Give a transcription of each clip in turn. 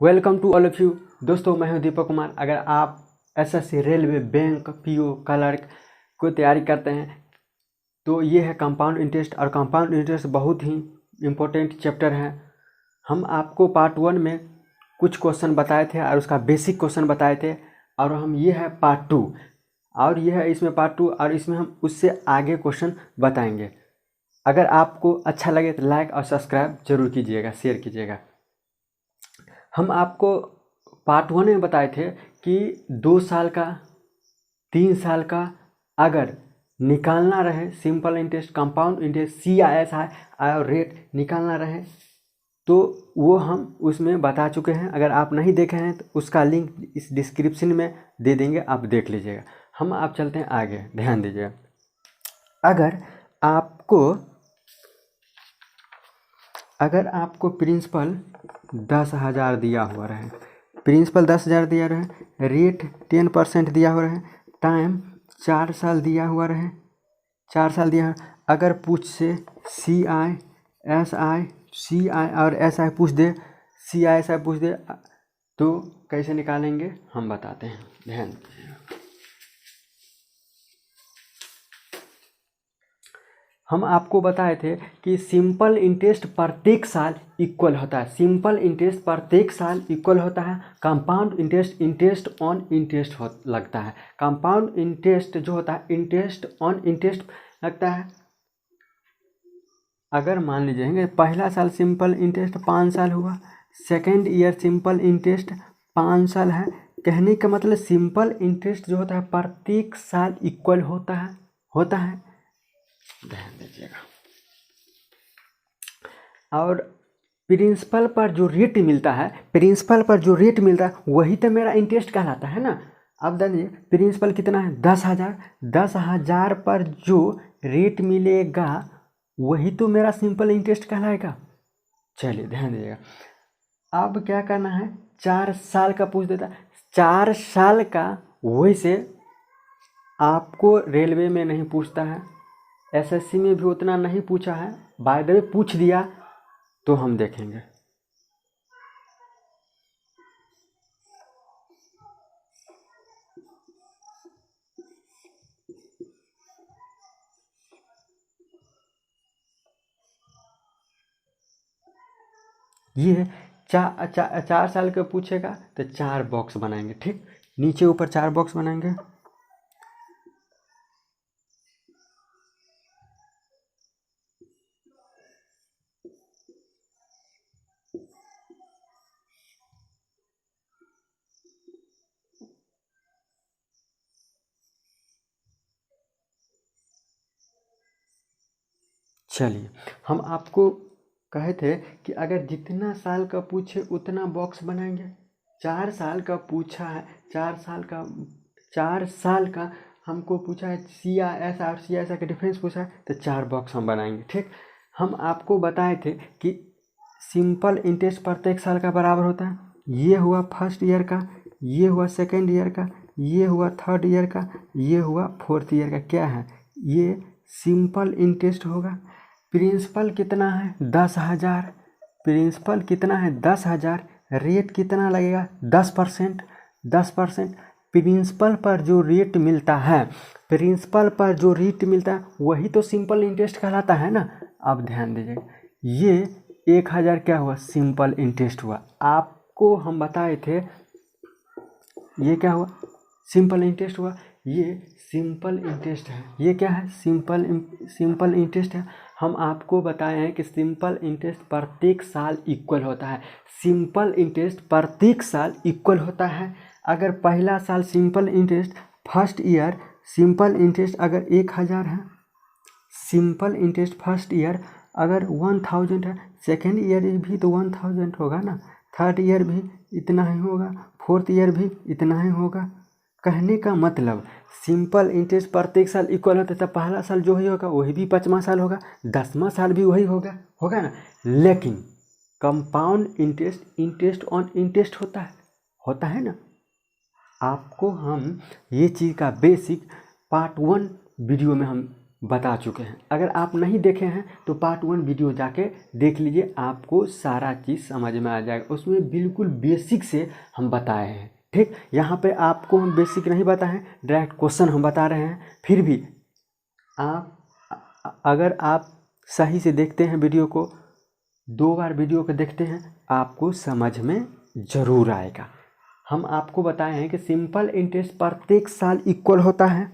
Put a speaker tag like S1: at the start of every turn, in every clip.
S1: Welcome to all of you. दोस्तों, मैं हूं दीपक कुमार। अगर आप SSC, railway, bank, PO, clerk को तैयारी करते हैं तो ये है कंपाउंड इंटरेस्ट। और कंपाउंड इंटरेस्ट बहुत ही इम्पोर्टेंट चैप्टर है। हम आपको पार्ट 1 में कुछ क्वेश्चन बताए थे और उसका बेसिक क्वेश्चन बताए थे, और हम ये है पार्ट 2 और ये है इसमें पार्ट 2, और इसमें हम उससे आगे क्वेश्चन बताएंगे। अगर आपको अच्छा लगे तो लाइक और सब्सक्राइब जरूर कीजिएगा, शेयर कीजिएगा। हम आपको पार्ट 1 में बताए थे कि 2 साल का, 3 साल का अगर निकालना रहे simple interest, compound interest, CISI और रेट निकालना रहे तो वो हम उसमें बता चुके हैं। अगर आप नहीं देखे हैं तो उसका लिंक इस डिस्क्रिप्शन में दे देंगे, आप देख लीजिएगा। हम आप चलते हैं आगे, ध्यान दीजिएगा। अगर आपको प्रिंसिपल 10,000 दिया हुआ रहे, प्रिंसिपल 10,000 दिया रहे, रेट 10% दिया हुआ रहे, टाइम 4 साल दिया हुआ रहे, 4 साल दिया, अगर पूछ से CI और SI पूछ दे, CISI पूछ दे तो कैसे निकालेंगे हम बताते हैं, ध्यान दीजिएगा। हम आपको बताए थे कि सिंपल इंटरेस्ट प्रत्येक साल इक्वल होता है, सिंपल इंटरेस्ट प्रत्येक साल इक्वल होता है। Compound interest interest on interest लगता है। कंपाउंड इंटरेस्ट जो होता है इंटरेस्ट ऑन इंटरेस्ट लगता है। अगर मान लीजिए पहला साल सिंपल इंटरेस्ट 5 साल हुआ, सेकेंड ईयर सिंपल इंटरेस्ट 5 साल है। कहने का मतलब सिंपल इंटरेस्ट जो होता है प्रत्येक साल इक्वल होता है। ध्यान दीजिएगा। और प्रिंसिपल पर जो रेट मिलता है, वही तो मेरा इंटरेस्ट कहलाता है ना। अब देखिए प्रिंसिपल कितना है, 10,000। 10,000 पर जो रेट मिलेगा वही तो मेरा सिंपल इंटरेस्ट कहलाएगा। चलिए ध्यान दीजिएगा। अब क्या करना है, 4 साल का पूछ देता है। 4 साल का वैसे आपको रेलवे में नहीं पूछता है, SSC में भी उतना नहीं पूछा है, बाय द वे पूछ दिया तो हम देखेंगे। ये 4 साल का पूछेगा तो 4 बॉक्स बनाएंगे, ठीक, नीचे ऊपर 4 बॉक्स बनाएंगे। चलिए, हम आपको कहे थे कि अगर जितना साल का पूछे उतना बॉक्स बनाएंगे। 4 साल का पूछा है, 4 साल का हमको पूछा है, CIS और CISI का डिफरेंस पूछा है तो 4 बॉक्स हम बनाएंगे, ठीक। हम आपको बताए थे कि सिंपल इंटरेस्ट प्रत्येक साल का बराबर होता है। ये हुआ फर्स्ट ईयर का, ये हुआ सेकेंड ईयर का, ये हुआ थर्ड ईयर का, ये हुआ फोर्थ ईयर का। क्या है, ये सिंपल इंटरेस्ट होगा। प्रिंसिपल कितना है, 10,000। प्रिंसिपल कितना है, 10,000। रेट कितना लगेगा, 10%। 10%। प्रिंसिपल पर जो रेट मिलता है, वही तो सिंपल इंटरेस्ट कहलाता है ना। अब ध्यान दीजिए, ये 1,000 क्या हुआ, सिंपल इंटरेस्ट हुआ। आपको हम बताए थे ये क्या हुआ, सिंपल इंटरेस्ट हुआ। ये सिंपल इंटरेस्ट है। ये क्या है, सिंपल इंटरेस्ट है। हम आपको बताए हैं कि सिंपल इंटरेस्ट प्रत्येक साल इक्वल होता है। सिंपल इंटरेस्ट प्रत्येक साल इक्वल होता है। अगर पहला साल simple interest, first year simple interest अगर 1,000 है, सिंपल इंटरेस्ट फर्स्ट ईयर अगर 1,000 है, सेकेंड ईयर भी तो 1,000 होगा ना, थर्ड ईयर भी इतना ही होगा, फोर्थ ईयर भी इतना ही होगा। कहने का मतलब सिंपल इंटरेस्ट प्रत्येक साल इक्वल होता है, तब पहला साल जो ही होगा वही भी 5वां साल होगा, 10वां साल भी वही होगा ना। लेकिन compound interest interest on interest होता है ना। आपको हम ये चीज़ का बेसिक पार्ट 1 वीडियो में हम बता चुके हैं। अगर आप नहीं देखे हैं तो पार्ट 1 वीडियो जाके देख लीजिए, आपको सारा चीज़ समझ में आ जाएगा। उसमें बिल्कुल बेसिक से हम बताए हैं, ठीक। यहाँ पे आपको हम बेसिक नहीं बताए हैं, डायरेक्ट क्वेश्चन हम बता रहे हैं। फिर भी अगर आप सही से देखते हैं वीडियो को, 2 बार वीडियो को देखते हैं, आपको समझ में ज़रूर आएगा। हम आपको बताए हैं कि सिंपल इंटरेस्ट प्रत्येक साल इक्वल होता है।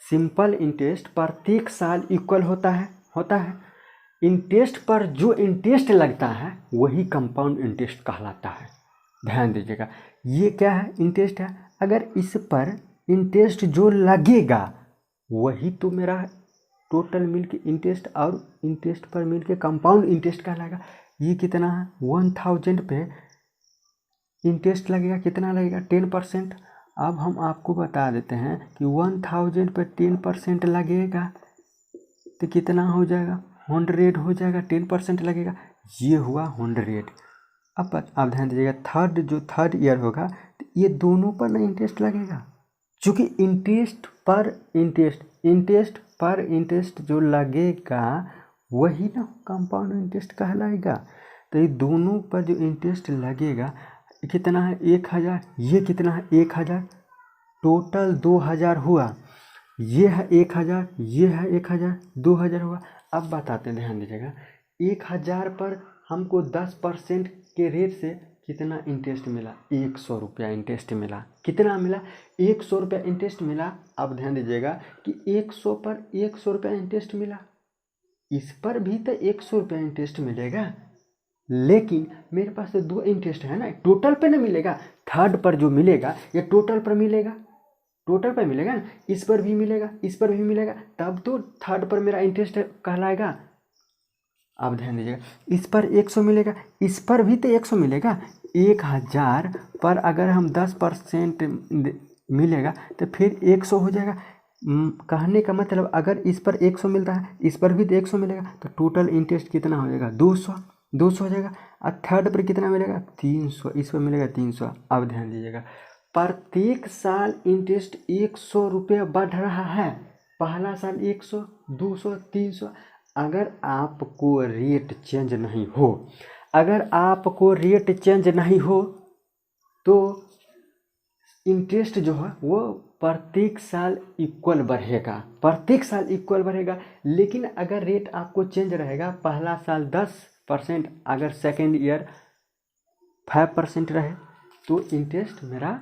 S1: सिंपल इंटरेस्ट प्रत्येक साल इक्वल होता है। इंटरेस्ट पर जो इंटरेस्ट लगता है वही कंपाउंड इंटरेस्ट कहलाता है। ध्यान दीजिएगा, ये क्या है? इंटरेस्ट है। अगर इस पर इंटरेस्ट जो लगेगा वही तो मेरा टोटल मिल के इंटरेस्ट और इंटरेस्ट पर मिल के कंपाउंड इंटरेस्ट कहलाएगा। ये कितना है? 1000 पे इंटरेस्ट लगेगा, कितना लगेगा? 10%। अब हम आपको बता देते हैं कि 1000 पर 10% लगेगा तो कितना हो जाएगा? 100 हो जाएगा। 10% लगेगा, ये हुआ 100। अब ध्यान दीजिएगा, थर्ड ईयर होगा तो ये दोनों पर ना इंटरेस्ट लगेगा, क्योंकि इंटरेस्ट पर इंटरेस्ट जो लगेगा वही ना कंपाउंड इंटरेस्ट कहलाएगा। तो ये दोनों पर जो इंटरेस्ट लगेगा कितना है? 1000। ये कितना है? 1000। टोटल 2000 हुआ। ये है 1000, ये है 1000, 2000 हुआ। अब बताते हैं, ध्यान दीजिएगा, 1000 पर हमको 10% के रेट से कितना इंटरेस्ट मिला? 100 रुपया इंटरेस्ट मिला। कितना मिला? 100 रुपया इंटरेस्ट मिला। अब ध्यान दीजिएगा कि 100 पर 100 रुपया इंटरेस्ट मिला, इस पर भी तो 100 रुपया इंटरेस्ट मिलेगा, लेकिन मेरे पास तो 2 इंटरेस्ट है ना, टोटल पे ना मिलेगा। थर्ड पर जो मिलेगा ये टोटल पर मिलेगा, टोटल पर मिलेगा ना, इस पर भी मिलेगा, इस पर भी मिलेगा, तब तो थर्ड पर मेरा इंटरेस्ट कहलाएगा। अब ध्यान दीजिएगा, इस पर 100 मिलेगा, इस पर भी तो 100 मिलेगा। 1000 पर अगर हम 10% मिलेगा तो फिर 100 हो जाएगा। कहने का मतलब अगर इस पर 100 मिल रहा है, इस पर भी तो 100 मिलेगा, तो टोटल इंटरेस्ट कितना हो जाएगा? 200 हो जाएगा। और थर्ड पर कितना मिलेगा? 300, इस पर मिलेगा 300। अब ध्यान दीजिएगा, प्रत्येक साल इंटरेस्ट 100 रुपये बढ़ रहा है। पहला साल 100, 200, 300। अगर आपको रेट चेंज नहीं हो, तो इंटरेस्ट जो है वो प्रत्येक साल इक्वल बढ़ेगा। लेकिन अगर रेट आपको चेंज रहेगा, पहला साल 10%, अगर सेकेंड ईयर 5% रहे, तो इंटरेस्ट मेरा,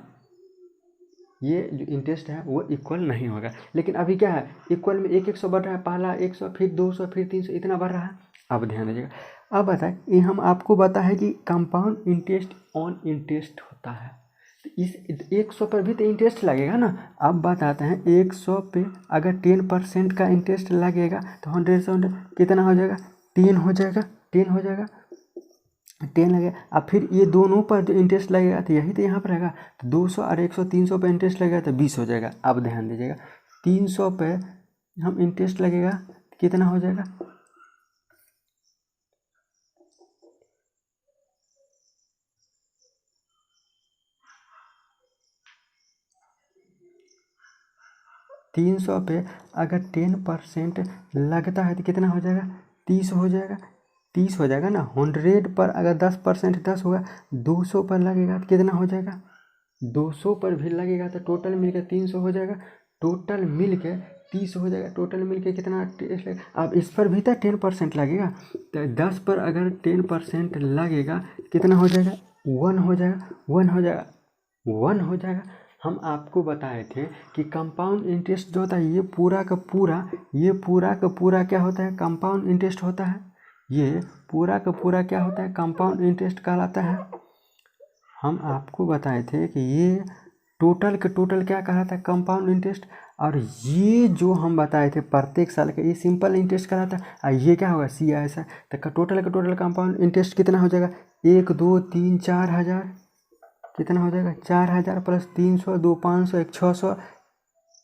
S1: ये जो इंटरेस्ट है वो इक्वल नहीं होगा। लेकिन अभी क्या है? इक्वल में 100 बढ़ रहा है। पहला 100, फिर 200, फिर 300, इतना बढ़ रहा है। अब ध्यान दीजिएगा, अब बताएं, ये हम आपको बताएं कि कंपाउंड इंटरेस्ट ऑन इंटरेस्ट होता है, तो इस 100 पर भी तो इंटरेस्ट लगेगा ना। अब बताते हैं, 100 पे अगर 10% का इंटरेस्ट लगेगा तो 100 से 100 कितना हो जाएगा? 10 हो जाएगा। 10 लगेगा। अब फिर ये दोनों पर जो इंटरेस्ट लगेगा तो यही तो यहाँ पर रहेगा, तो 200 और 100, 300 पे इंटरेस्ट लगेगा तो 20 हो जाएगा। अब ध्यान दीजिएगा, 300 पे हम इंटरेस्ट लगेगा तो कितना हो जाएगा? 300 पे अगर 10% लगता है तो कितना हो जाएगा? 30 हो जाएगा। 30 हो जाएगा ना। 100 पर अगर 10% 10 होगा, 200 पर लगेगा तो कितना हो जाएगा? 200 पर भी लगेगा तो टोटल मिलकर 300 हो जाएगा। टोटल मिल के 30 हो जाएगा। टोटल मिल के कितना टेस्ट लगेगा? अब इस पर भी तो 10% लगेगा, तो 10 पर अगर 10% लगेगा कितना हो जाएगा? 1 हो जाएगा। हम आपको बताए थे कि कंपाउंड इंटरेस्ट जो होता है ये पूरा का पूरा क्या होता है? कंपाउंड इंटरेस्ट होता है। ये पूरा का पूरा क्या होता है? कंपाउंड इंटरेस्ट कहलाता है। हम आपको बताए थे कि ये टोटल का टोटल क्या कहलाता है? Compound interest. और ये जो हम बताए थे प्रत्येक साल का, ये सिंपल इंटरेस्ट कहलाता है। और ये क्या होगा? CIS है। तो टोटल का टोटल कंपाउंड इंटरेस्ट कितना हो जाएगा? 1, 2, 3, 4000 कितना हो जाएगा? 4000 प्लस 300, 2, 500, 1, 600,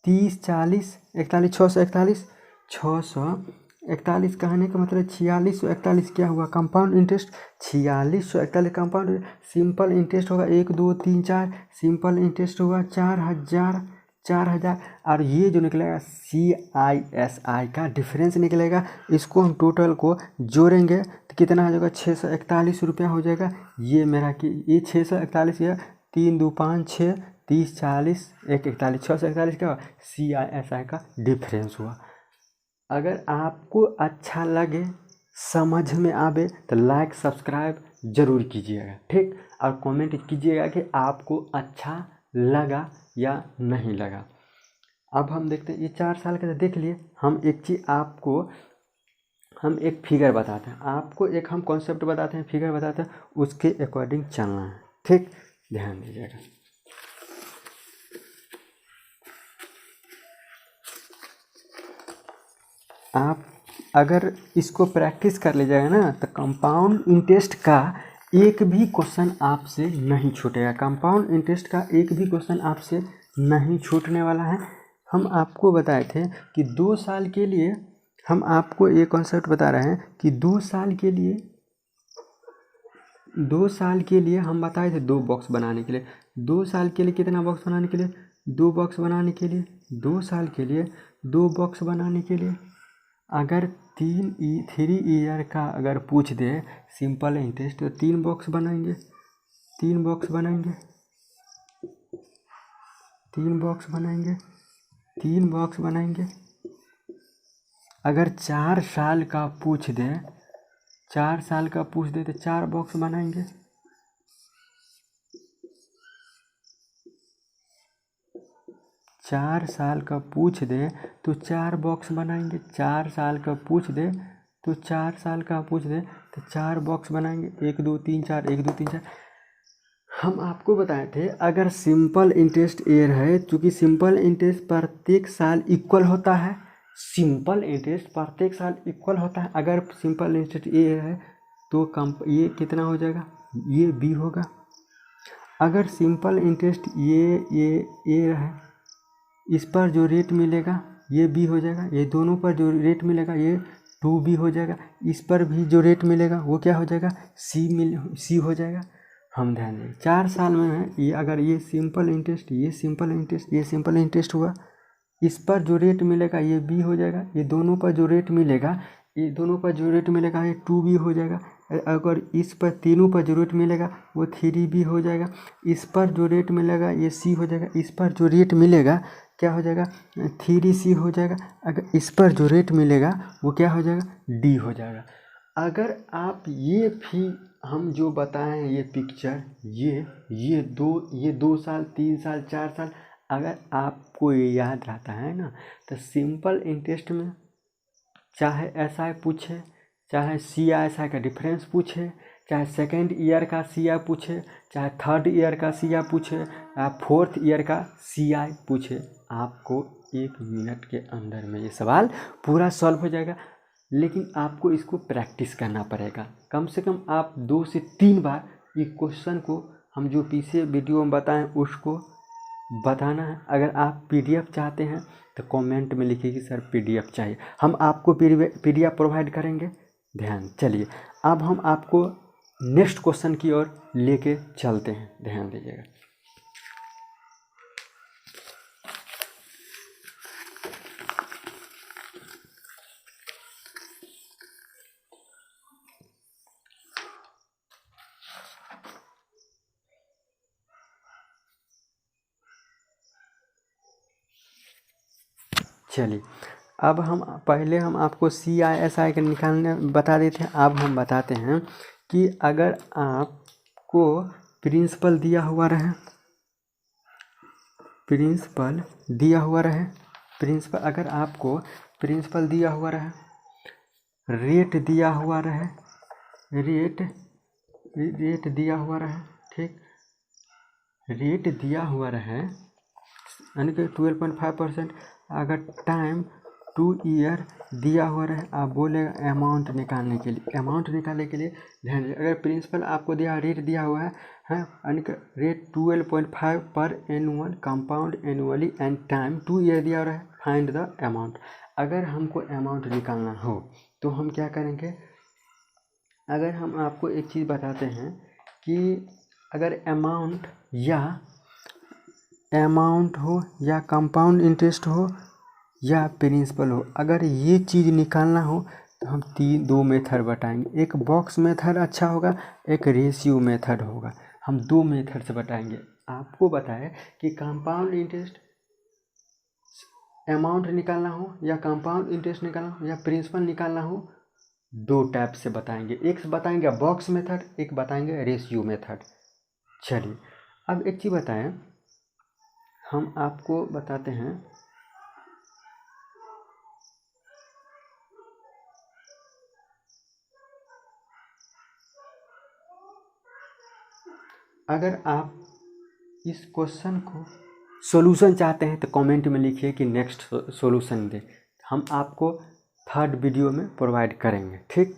S1: 30, 40, 41, 641, 641 कहने का मतलब 4641 क्या हुआ? Compound interest. 4641 compound. Simple interest होगा 1, 2, 3, 4। सिंपल इंटरेस्ट होगा 4000। 4000, और ये जो निकलेगा CISI का डिफरेंस निकलेगा। इसको हम टोटल को जोड़ेंगे तो कितना हो जाएगा, 641 रुपया हो जाएगा। ये मेरा कि ये 641, ये 3 2 5 6 30 40 1 41, 641 क्या हुआ, CISI का डिफरेंस हुआ। अगर आपको अच्छा लगे, समझ में आवे तो लाइक सब्सक्राइब जरूर कीजिएगा, ठीक। और कमेंट कीजिएगा कि आपको अच्छा लगा या नहीं लगा। अब हम देखते हैं, ये 4 साल का देख लिए। हम एक चीज़ आपको, हम एक फिगर बताते हैं आपको, एक हम कॉन्सेप्ट बताते हैं, फिगर बताते हैं, उसके अकॉर्डिंग चलना है, ठीक। ध्यान दीजिएगा। आप अगर इसको प्रैक्टिस कर लीजिएगा ना तो कंपाउंड इंटरेस्ट का एक भी क्वेश्चन आपसे नहीं छूटेगा। कंपाउंड इंटरेस्ट का एक भी क्वेश्चन आपसे नहीं छूटने वाला है। हम आपको बताए थे कि 2 साल के लिए, हम आपको ये कॉन्सेप्ट बता रहे हैं कि 2 साल के लिए, 2 साल के लिए हम बताए थे 2 बॉक्स बनाने के लिए। 2 साल के लिए कितना बॉक्स बनाने के लिए, 2 बॉक्स बनाने के लिए, 2 साल के लिए 2 बॉक्स बनाने के लिए अगर 3 ईयर का अगर पूछ दे सिंपल इंटरेस्ट तो 3 बॉक्स बनाएंगे, 3 बॉक्स बनाएंगे, 3 बॉक्स बनाएंगे, 3 बॉक्स बनाएंगे। अगर 4 साल का पूछ दे, 4 साल का पूछ दे तो 4 बॉक्स बनाएंगे। चार साल का पूछ दे तो 4 बॉक्स बनाएंगे। 4 साल का पूछ दे तो 4 साल का पूछ दे तो 4 बॉक्स बनाएंगे। 1 2 3 4, 1 2 3 4। हम आपको बताए थे अगर सिंपल इंटरेस्ट ईयर है, चूँकि सिंपल इंटरेस्ट प्रत्येक साल इक्वल होता है, सिंपल इंटरेस्ट प्रत्येक साल इक्वल होता है। अगर सिंपल इंटरेस्ट ईयर है तो ये कितना हो जाएगा, ये बी होगा। अगर सिंपल इंटरेस्ट ये है, इस पर जो रेट मिलेगा ये बी हो जाएगा। ये दोनों पर जो रेट मिलेगा ये 2B हो जाएगा। इस पर भी जो रेट मिलेगा वो क्या हो जाएगा, सी हो जाएगा। हम ध्यान दें 4 साल में है ये, अगर ये सिंपल इंटरेस्ट, ये सिंपल इंटरेस्ट, ये सिंपल इंटरेस्ट हुआ, इस पर जो रेट मिलेगा ये बी हो जाएगा। ये दोनों पर जो रेट मिलेगा, ये दोनों पर जो रेट मिलेगा ये 2B हो जाएगा। अगर इस पर तीनों पर जो रेट मिलेगा वो 3B हो जाएगा। इस पर जो रेट मिलेगा ये सी हो जाएगा। इस पर जो रेट मिलेगा क्या हो जाएगा, 3C हो जाएगा। अगर इस पर जो रेट मिलेगा वो क्या हो जाएगा, डी हो जाएगा। अगर आप ये भी हम जो बताएं ये पिक्चर, ये 2 साल 3 साल 4 साल अगर आपको याद रहता है ना तो सिंपल इंटरेस्ट में चाहे SI पूछे, चाहे CISI का डिफरेंस पूछे, चाहे सेकेंड ईयर का CI पूछे, चाहे थर्ड ईयर का CI पूछे, या 4th ईयर का CI पूछे, आपको 1 मिनट के अंदर में ये सवाल पूरा सॉल्व हो जाएगा। लेकिन आपको इसको प्रैक्टिस करना पड़ेगा। कम से कम आप 2 से 3 बार ये क्वेश्चन को हम जो पीछे वीडियो में बताएं उसको बताना है। अगर आप PDF चाहते हैं तो कमेंट में लिखिए कि सर PDF चाहिए, हम आपको PDF प्रोवाइड करेंगे। ध्यान, चलिए अब हम आपको नेक्स्ट क्वेश्चन की ओर लेके चलते हैं। ध्यान दीजिएगा। चलिए अब हम पहले हम आपको CISI के निकालने बता देते हैं। अब हम बताते हैं कि अगर आपको प्रिंसिपल दिया हुआ रहे, प्रिंसिपल दिया हुआ रहे, प्रिंसिपल अगर आपको प्रिंसिपल दिया हुआ रहे, रेट दिया हुआ रहे, रेट दिया हुआ रहे, ठीक, रेट दिया हुआ रहे यानी कि 12.5%। अगर टाइम 2 ईयर दिया हुआ रहे, आप बोलेगा अमाउंट निकालने के लिए। अमाउंट निकालने के लिए ध्यान दीजिए, अगर प्रिंसिपल आपको दिया रेट दिया हुआ है यानी कि रेट 12.5 पर annual compound annually and time 2 year दिया हुआ है, फाइंड द अमाउंट। अगर हमको अमाउंट निकालना हो तो हम क्या करेंगे, अगर हम आपको एक चीज़ बताते हैं कि अगर अमाउंट या अमाउंट हो या कंपाउंड इंटरेस्ट हो या प्रिंसिपल हो, अगर ये चीज़ निकालना हो तो हम दो मेथड बताएंगे। एक बॉक्स मेथड अच्छा होगा, एक रेशियो मेथड होगा। हम दो मेथड से बताएंगे। आपको बताया कि कंपाउंड इंटरेस्ट अमाउंट निकालना हो या कंपाउंड इंटरेस्ट निकालना हो या प्रिंसिपल निकालना हो, दो टाइप से बताएंगे। एक बताएंगे बॉक्स मेथड, एक बताएंगे रेशियो मेथड। चलिए अब एक चीज़ बताएं, हम आपको बताते हैं। अगर आप इस क्वेश्चन को सॉल्यूशन चाहते हैं तो कमेंट में लिखिए कि नेक्स्ट सॉल्यूशन दें, हम आपको थर्ड वीडियो में प्रोवाइड करेंगे। ठीक।